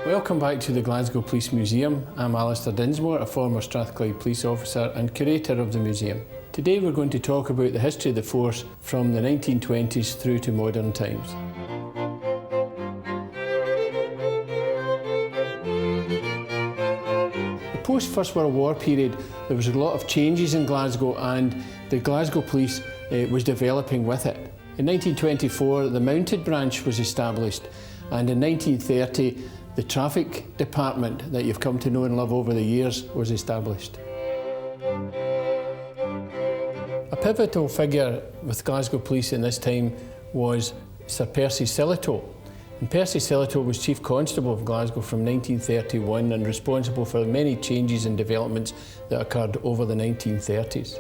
Welcome back to the Glasgow Police Museum. I'm Alistair Dinsmore, a former Strathclyde police officer and curator of the museum. Today we're going to talk about the history of the force from the 1920s through to modern times. The post-First World War period, there was a lot of changes in Glasgow and the Glasgow Police was developing with it. In 1924 the Mounted Branch was established, and in 1930 the Traffic Department that you've come to know and love over the years was established. A pivotal figure with Glasgow Police in this time was Sir Percy Sillitoe. And Percy Sillitoe was Chief Constable of Glasgow from 1931 and responsible for many changes and developments that occurred over the 1930s.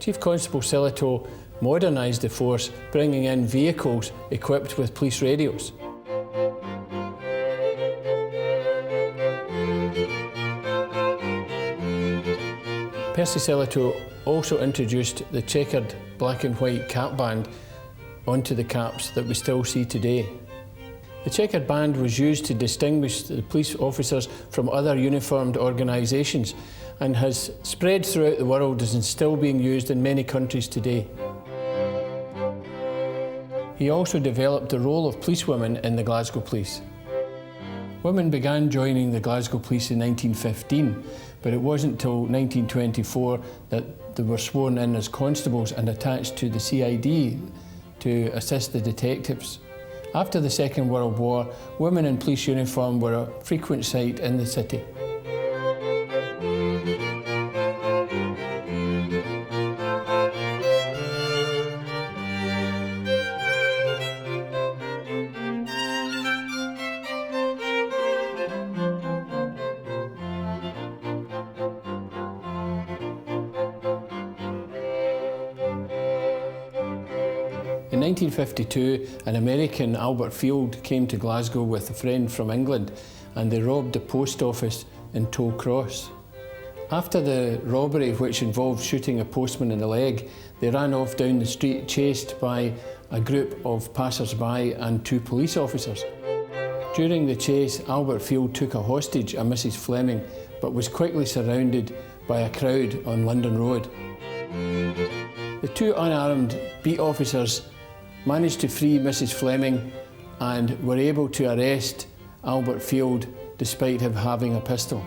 Chief Constable Sillitoe modernised the force, bringing in vehicles equipped with police radios. Percy Sillitoe also introduced the checkered black and white cap band onto the caps that we still see today. The checkered band was used to distinguish the police officers from other uniformed organisations and has spread throughout the world and is still being used in many countries today. He also developed the role of policewomen in the Glasgow Police. Women began joining the Glasgow Police in 1915, but it wasn't until 1924 that they were sworn in as constables and attached to the CID to assist the detectives. After the Second World War, women in police uniform were a frequent sight in the city. In 1952, an American, Albert Field, came to Glasgow with a friend from England and they robbed the post office in Toll Cross. After the robbery, which involved shooting a postman in the leg, they ran off down the street chased by a group of passers-by and two police officers. During the chase, Albert Field took a hostage, a Mrs. Fleming, but was quickly surrounded by a crowd on London Road. The two unarmed beat officers managed to free Mrs. Fleming and were able to arrest Albert Field despite him having a pistol.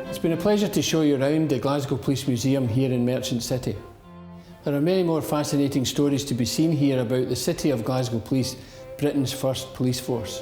It's been a pleasure to show you around the Glasgow Police Museum here in Merchant City. There are many more fascinating stories to be seen here about the city of Glasgow Police, Britain's first police force.